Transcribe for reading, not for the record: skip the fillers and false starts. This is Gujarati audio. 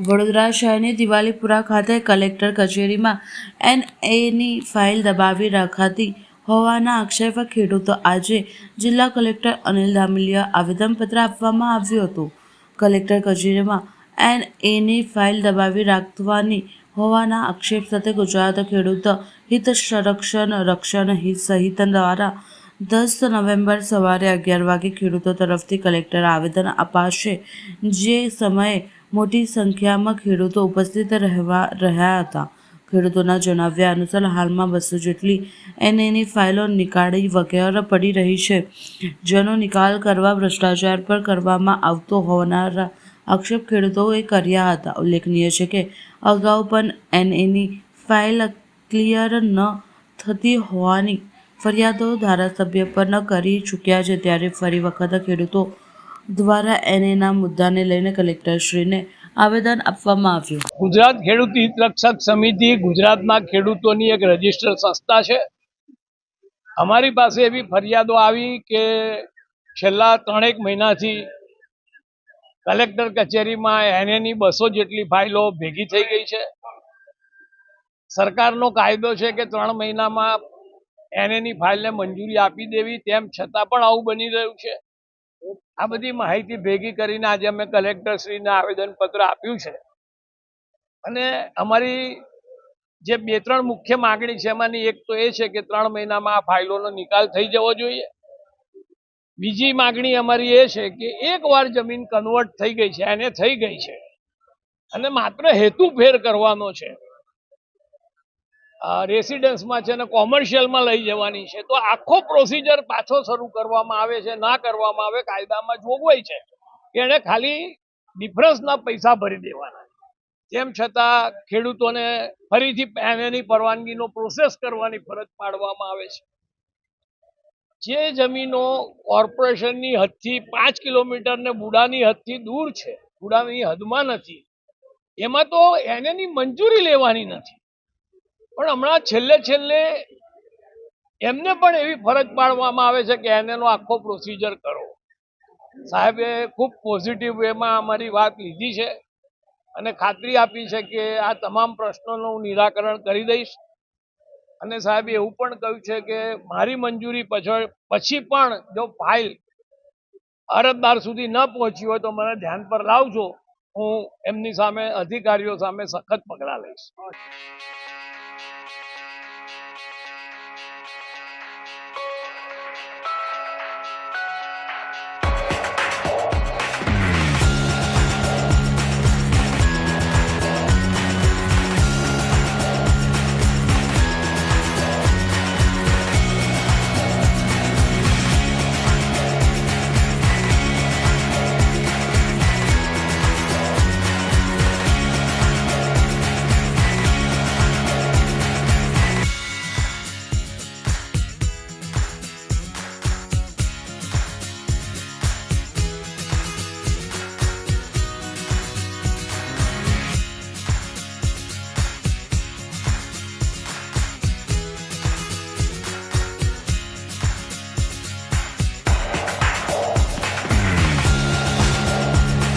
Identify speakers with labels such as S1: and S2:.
S1: વડોદરા શહેરની દિવાલીપુરા ખાતે કલેક્ટર કચેરીમાં એનએની ફાઇલ દબાવી રખાતી હોવાના આક્ષેપે ખેડૂતો આજે જિલ્લા કલેક્ટર અનિલ ધામેલિયા આવેદનપત્ર આપવામાં આવ્યું હતું। કલેક્ટર કચેરીમાં એનએની ફાઇલ દબાવી રાખવાની હોવાના આક્ષેપ સાથે ગુજરાત ખેડૂત હિત રક્ષણ હિત સહિત દ્વારા 10 નવેમ્બર સવારે 11 વાગે ખેડૂતો તરફથી કલેક્ટર આવેદન અપાશે, જે સમયે મોટી સંખ્યામાં ખેડૂતો ઉપસ્થિત રહ્યા હતા। ખેડૂતોના જણાવ્યા અનુસાર હાલમાં 200 જેટલી એનએની ફાઇલો નિકાળી વગર પડી રહી છે, જેનો નિકાલ કરવા ભ્રષ્ટાચાર પર કરવામાં આવતો હોવાના આક્ષેપ ખેડૂતોએ કર્યા હતા। ઉલ્લેખનીય છે કે અગાઉ પણ એનએની ફાઇલ ક્લિયર ન થતી હોવાની ફરિયાદો ધારાસભ્ય પર કરી ચૂક્યા છે, ત્યારે ફરી વખત ખેડૂતો દ્વારા એનએના મુદ્દાને લઈને કલેક્ટરશ્રીને આવેદન આપવામાં આવ્યું।
S2: ગુજરાત ખેડૂત હિત રક્ષક સમિતિ ગુજરાતના ખેડૂતોની એક રજિસ્ટર્ડ સંસ્થા છે। અમારી પાસે એવી ફરિયાદો આવી કે છેલ્લા 3 મહિનાથી કલેક્ટર કચેરીમાં એનએની 200 જેટલી ફાઇલો ભેગી થઈ ગઈ છે। સરકારનો કાયદો છે કે 3 મહિનામાં એનએની ફાઇલને મંજૂરી આપી દેવી, તેમ છતાં પણ આવું બની રહ્યું છે। આ બધી માહિતી ભેગી કરીને આજે અમે કલેક્ટરશ્રીને આવેદનપત્ર આપ્યું છે અને અમારી જે 2-3 મુખ્ય માગણી છે એમાંની એક તો એ છે કે 3 મહિનામાં આ ફાઇલોનો નિકાલ થઈ જવો જોઈએ। બીજી માગણી અમારી એ છે કે એકવાર જમીન કન્વર્ટ થઈ ગઈ છે, એને થઈ ગઈ છે અને માત્ર હેતુફેર કરવાનો છે, રેસિડન્સમાં છે ને કોમર્શિયલમાં લઈ જવાની છે, તો આખો પ્રોસિજર પાછો શરૂ કરવામાં આવે છે, ના કરવામાં આવે। કાયદામાં જોગવાઈ છે કે એને ખાલી ડિફરન્સના પૈસા ભરી દેવાના, તેમ છતાં ખેડૂતોને ફરીથી એનએની પરવાનગીનો પ્રોસેસ કરવાની ફરજ પાડવામાં આવે છે। જે જમીનો કોર્પોરેશનની હદથી 5 કિલોમીટર ને બુડાની હદથી દૂર છે, બુડાની હદમાં નથી, એમાં તો એનએની મંજૂરી લેવાની નથી, પણ હમણાં છેલ્લે એમને પણ એવી ફરજ પાડવામાં આવે છે કે એનએનો આખો પ્રોસિજર કરો। સાહેબે ખૂબ પોઝિટિવ વેમાં અમારી વાત લીધી છે અને ખાતરી આપી છે કે આ તમામ પ્રશ્નોનું હું નિરાકરણ કરી દઈશ અને સાહેબે એવું પણ કહ્યું છે કે મારી મંજૂરી પછી પણ જો ફાઇલ અરજદાર સુધી ન પહોંચી હોય તો મને ધ્યાન પર લાવજો, હું એમની સામે અધિકારીઓ સામે સખત પગલાં લઈશ।